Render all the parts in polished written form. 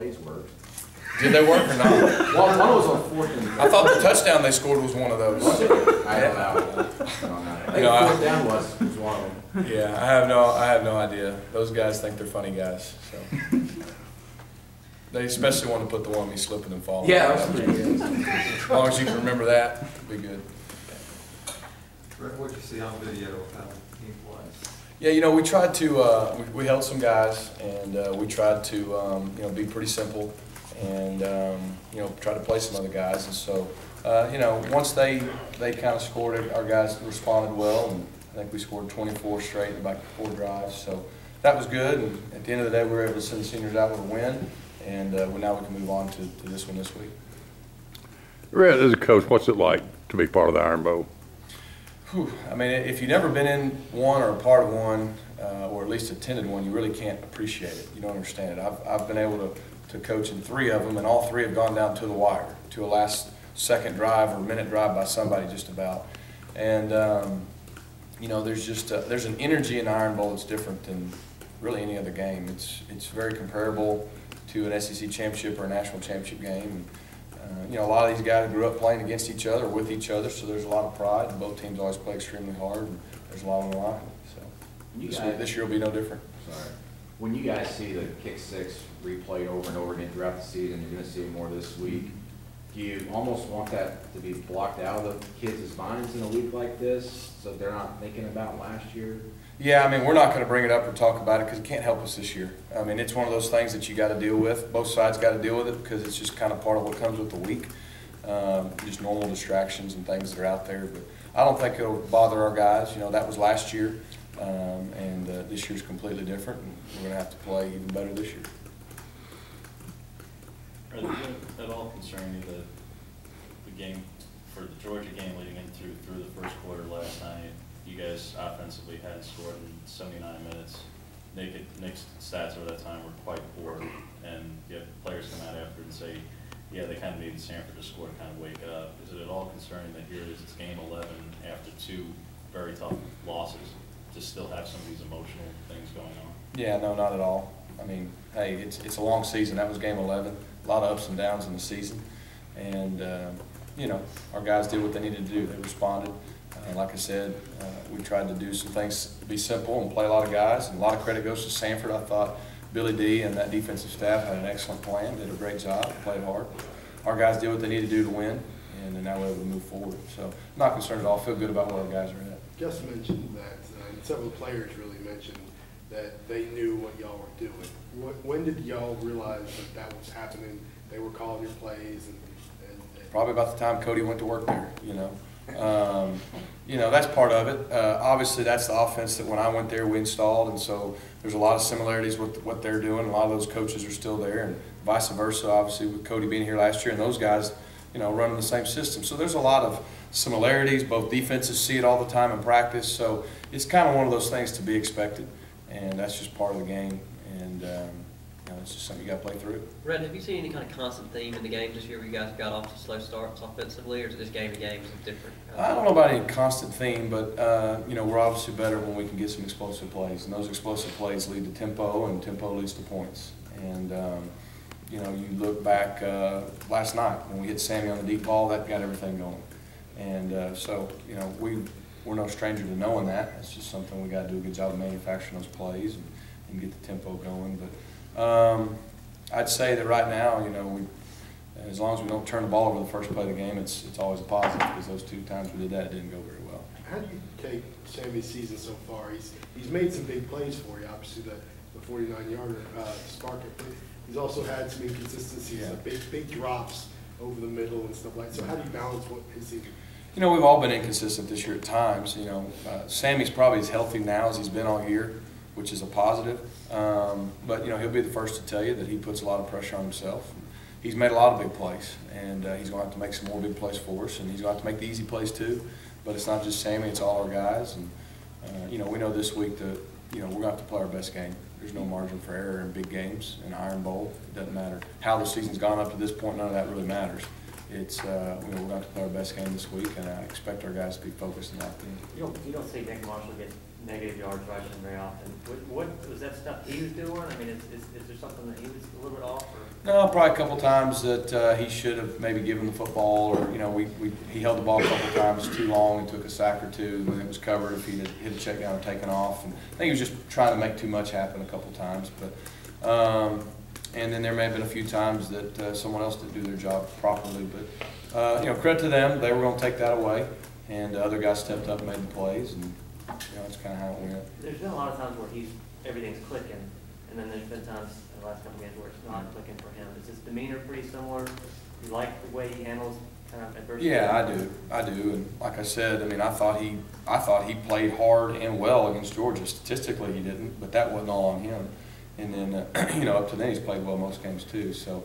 plays worked. Did they work or not? Well, one was on 4th and... I thought the touchdown they scored was one of those. Was it? I don't know. I think 4th down was one of them. Yeah, I have no idea. Those guys think they're funny guys. So. They especially want to put the one me slipping and falling. Yeah, that was pretty good. As long as you can remember that, it'll be good. Rhett, what'd you see on video of how the team plays? Yeah, you know, we tried to, we held some guys, and we tried to, you know, be pretty simple, and, you know, try to play some other guys. And so, you know, once they kind of scored it, our guys responded well, and I think we scored 24 straight in about 4 drives. So that was good, and at the end of the day, we were able to send the seniors out with a win, and now we can move on to this one this week. Rhett, as a coach, what's it like to be part of the Iron Bowl? I mean, if you've never been in one or a part of one, or at least attended one, you really can't appreciate it. You don't understand it. I've been able to coach in 3 of them, and all 3 have gone down to the wire, to a last second drive or minute drive by somebody just about. And, you know, there's just there's an energy in the Iron Bowl that's different than really any other game. It's very comparable to an SEC championship or a national championship game. You know, a lot of these guys grew up playing against each other, with each other, so there's a lot of pride, and both teams always play extremely hard, and there's a lot on the line. So this year will be no different. Sorry. When you guys see the kick six replayed over and over again throughout the season, you're going to see it more this week. Do you almost want that to be blocked out of the kids' minds in a week like this, so they're not thinking about last year? Yeah, I mean, we're not going to bring it up or talk about it because it can't help us this year. I mean, it's one of those things that you got to deal with. Both sides got to deal with it because it's just kind of part of what comes with the week. Just normal distractions and things that are out there. But I don't think it'll bother our guys. You know, that was last year, and this year's completely different, and we're going to have to play even better this year. Are they at all concerned that the game, for the Georgia game leading in through the first quarter last night, you guys offensively hadn't scored in 79 minutes. Nick's stats over that time were quite poor, and you have players come out after and say, yeah, they kind of needed Sanford to score to kind of wake up. Is it at all concerning that here it is, it's game 11 after 2 very tough losses, to still have some of these emotional things going on? Yeah, no, not at all. I mean, hey, it's a long season. That was game 11. A lot of ups and downs in the season, and you know, our guys did what they needed to do. They responded. Like I said, we tried to do some things to be simple and play a lot of guys, and a lot of credit goes to Sanford. I thought Billy D and that defensive staff had an excellent plan, did a great job, played hard. Our guys did what they needed to do to win, and now we're able to move forward. So I'm not concerned at all. I feel good about where our guys are at. Just mentioned that, and several players really mentioned that they knew what y'all were doing. When did y'all realize that was happening? They were calling your plays, and probably about the time Cody went to work there. You know, that's part of it. Obviously, that's the offense that when I went there we installed, and so there's a lot of similarities with what they're doing. A lot of those coaches are still there, and vice versa. Obviously, with Cody being here last year, and those guys, you know, running the same system. So there's a lot of similarities. Both defenses see it all the time in practice. So it's kind of one of those things to be expected, and that's just part of the game. And you know, it's just something you got to play through. Rhett, have you seen any kind of constant theme in the game this year where you guys got off to slow starts offensively, or is it just game to game is different? I don't know about any constant theme, but you know, we're obviously better when we can get some explosive plays, and those explosive plays lead to tempo, and tempo leads to points. And you know, you look back last night when we hit Sammy on the deep ball, that got everything going. And so you know, we're no stranger to knowing that. It's just something we got to do a good job of manufacturing those plays and get the tempo going. But I'd say that right now, you know, as long as we don't turn the ball over the first play of the game, it's always a positive, because those 2 times we did that, it didn't go very well. how do you take Sammy's season so far? He's made some big plays for you, obviously the 49-yarder spark it, but he's also had some inconsistencies, big drops over the middle and stuff like that. So how do you balance what his season? You know, we've all been inconsistent this year at times. You know, Sammy's probably as healthy now as he's been all year, which is a positive. But, you know, he'll be the first to tell you that he puts a lot of pressure on himself. He's made a lot of big plays, and he's going to have to make some more big plays for us, and he's going to have to make the easy plays too. But it's not just Sammy, it's all our guys. And, you know, we know this week that, you know, we're going to have to play our best game. There's no margin for error in big games, in Iron Bowl. It doesn't matter how the season's gone up to this point, none of that really matters. It's, you know, we're going to have to play our best game this week, and I expect our guys to be focused and locked in. You don't see Nick Marshall get negative yards rushing very often. What was that stuff he was doing? I mean, is there something that he was a little bit off? Or? No, probably a couple times that he should have maybe given the football, or he held the ball a couple times too long and took a sack or two when it was covered if he had hit a check down or taken off. And I think he was just trying to make too much happen a couple times. But and then there may have been a few times that someone else didn't do their job properly. But credit to them, they were going to take that away, and other guys stepped up and made the plays, and that's kind of how it went. There's been a lot of times where everything's clicking, and then there's been times in the last couple games where it's not clicking for him. Is his demeanor pretty similar? You like the way he handles kind of adversity? Yeah, I do, and like I said, I mean, I thought he played hard and well against Georgia. Statistically, he didn't, but that wasn't all on him. And then, up to then, he's played well most games too. So,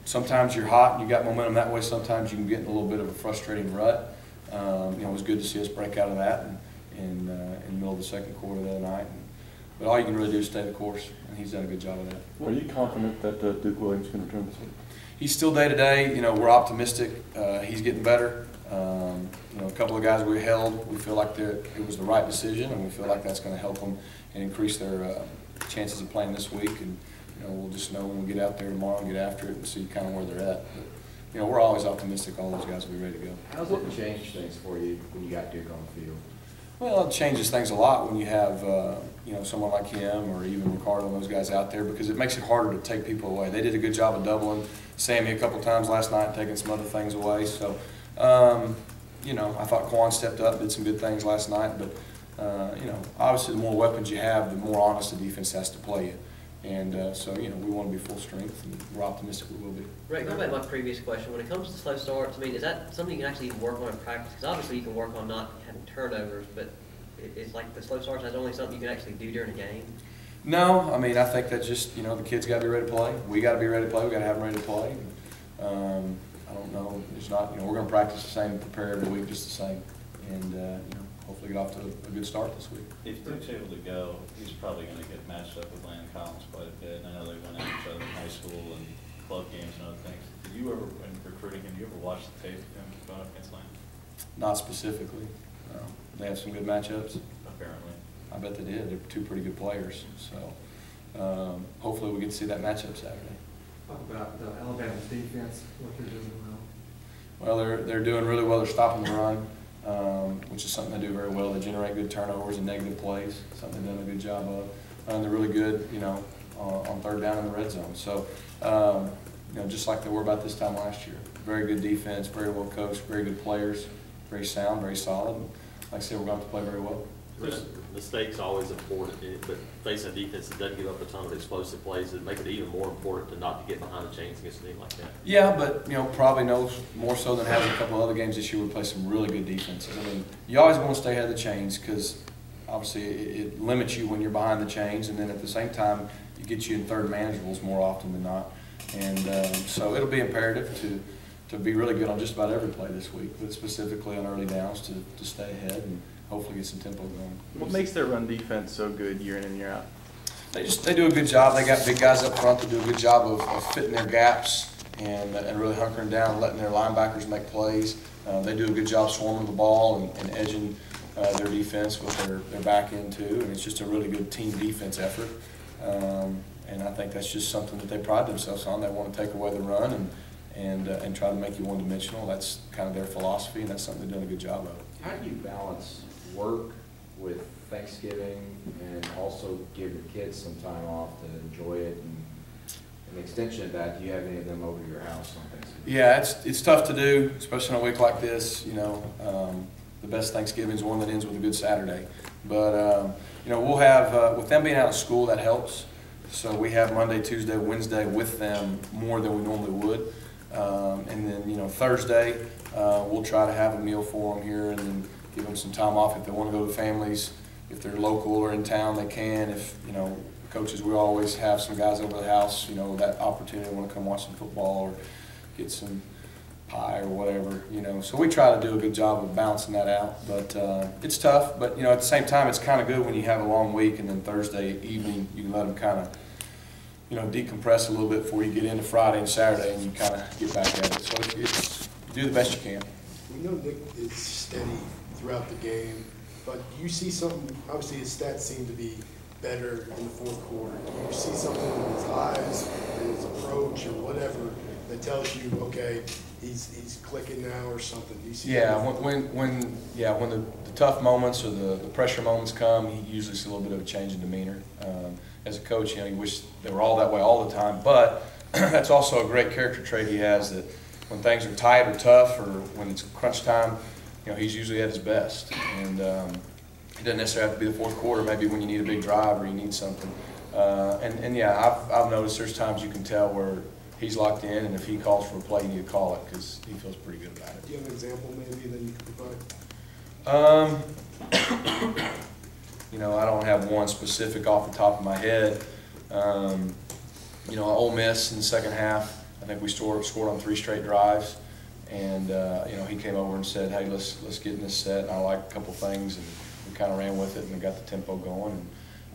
sometimes you're hot and you got momentum that way. Sometimes you can get in a little bit of a frustrating rut. It was good to see us break out of that in the middle of the second quarter the other night. But all you can really do is stay the course, and he's done a good job of that. Are you confident that Duke Williams can return this week? He's still day to day. We're optimistic. He's getting better. A couple of guys we held, we feel like it was the right decision, and we feel like that's going to help them and increase their chances of playing this week. And we'll just know when we get out there tomorrow and get after it and see kind of where they're at. But, we're always optimistic. All those guys will be ready to go. How's it change things for you when you got Duke on the field? Well, it changes things a lot when you have someone like him or even Ricardo and those guys out there, because it makes it harder to take people away. They did a good job of doubling Sammy a couple times last night, taking some other things away. So, I thought Quan stepped up, did some good things last night. But, obviously the more weapons you have, the more honest the defense has to play you. And we want to be full strength, and we're optimistic we will be. Rick, going back to my previous question, when it comes to slow starts, I mean, is that something you can actually even work on in practice? Because obviously you can work on not having turnovers, but is like the slow starts, that's only something you can actually do during a game? No, I mean, I think that's just, the kids got to be ready to play. We got to be ready to play. We got to have them ready to play. I don't know. It's not, we're going to practice the same, prepare every week just the same, and hopefully get off to a good start this week. If Duke's able to go, he's probably going to get matched up with Landon Collins quite a bit. I know they went at each other in high school and club games and other things. Did you ever, in recruiting him, do you ever watch the tape of him going up against Landon? Not specifically. No. They have some good matchups. Apparently. I bet they did. They're two pretty good players. So hopefully we get to see that matchup Saturday. Talk about Alabama's defense, what they're doing well. Well, they're doing really well. They're stopping the run, which is something they do very well. They generate good turnovers and negative plays, something they've done a good job of. And they're really good, on third down in the red zone. So, just like they were about this time last year. Very good defense, very well coached, very good players, very sound, very solid. Like I said, we're going to have to play very well. Mistakes always important, but facing a defense that doesn't give up a ton of explosive plays, it makes it even more important to not to get behind the chains against a team like that. Yeah, but probably more so than having a couple of other games this year, we play some really good defenses. I mean, you always want to stay ahead of the chains because obviously it limits you when you're behind the chains, and then at the same time it gets you in third manageables more often than not. And so it'll be imperative to be really good on just about every play this week, but specifically on early downs to stay ahead and hopefully get some tempo going. What makes their run defense so good year in and year out? They do a good job. They got big guys up front that do a good job of fitting their gaps and really hunkering down and letting their linebackers make plays. They do a good job swarming the ball and edging their defense with their back end too, and it's just a really good team defense effort. And I think that's just something that they pride themselves on. They want to take away the run and try to make you one-dimensional. That's kind of their philosophy, and that's something they've done a good job of. How do you balance work with Thanksgiving and also give your kids some time off to enjoy it? And an extension of that, do you have any of them over to your house on Thanksgiving? Yeah, it's tough to do, especially on a week like this. The best Thanksgiving is one that ends with a good Saturday. But we'll have with them being out of school, that helps. So we have Monday, Tuesday, Wednesday with them more than we normally would. And then Thursday we'll try to have a meal for them here and then give them some time off if they want to go to families. If they're local or in town, they can. If coaches, we always have some guys over the house. That opportunity to want to come watch some football or get some pie or whatever. So we try to do a good job of balancing that out. But it's tough. But at the same time, it's kind of good when you have a long week and then Thursday evening you can let them kind of decompress a little bit before you get into Friday and Saturday and you kind of get back at it. So you do the best you can. We know Nick is steady throughout the game, but you see something, obviously his stats seem to be better in the fourth quarter. Do you see something in his eyes, in his approach, or whatever that tells you, okay, he's clicking now or something? Do you see Yeah, that? when the tough moments or the pressure moments come, he usually sees a little bit of a change in demeanor. As a coach, you wish they were all that way all the time, but that's also a great character trait he has, that when things are tight or tough or when it's crunch time, he's usually at his best. And it doesn't necessarily have to be the fourth quarter, maybe when you need a big drive or you need something. And yeah, I've noticed there's times you can tell where he's locked in, and if he calls for a play, you need to call it because he feels pretty good about it. Do you have an example maybe that you could provide? I don't have one specific off the top of my head. Ole Miss in the second half, I think we scored on 3 straight drives, and he came over and said, "Hey, let's get in this set." And I like a couple things, and we kind of ran with it and we got the tempo going.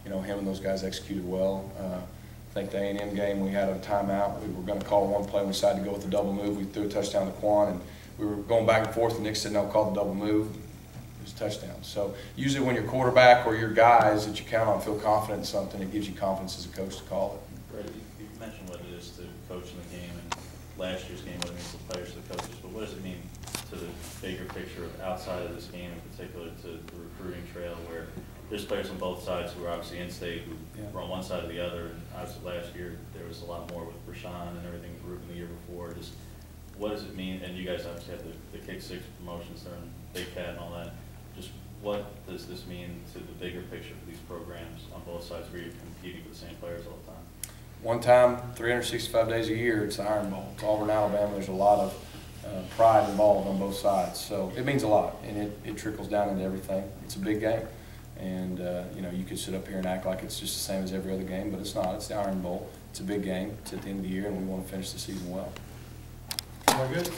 And him and those guys executed well. I think the A&M game, we had a timeout. We were going to call one play. We decided to go with the double move. We threw a touchdown to Quan, and we were going back and forth. And Nick said, "No, call the double move." It was a touchdown. So usually when your quarterback or your guys that you count on feel confident in something, it gives you confidence as a coach to call it. Brett, you mentioned what it is to coach in the game, and last year's game, what it means to the players, to the coaches, but what does it mean to the bigger picture of outside of this game, in particular to the recruiting trail, where there's players on both sides who are obviously in-state, who were on one side or the other, and obviously last year there was a lot more with Rashawn and everything with Ruben the year before. Just what does it mean, and you guys obviously have the Kick 6 promotions there and Big Cat and all that, just what does this mean to the bigger picture for these programs on both sides where you're competing with the same players all the time? One time, 365 days a year, it's the Iron Bowl. It's Auburn, Alabama. There's a lot of pride involved on both sides. So it means a lot, and it trickles down into everything. It's a big game. And, you could sit up here and act like it's just the same as every other game, but it's not. It's the Iron Bowl. It's a big game. It's at the end of the year, and we want to finish the season well. All good.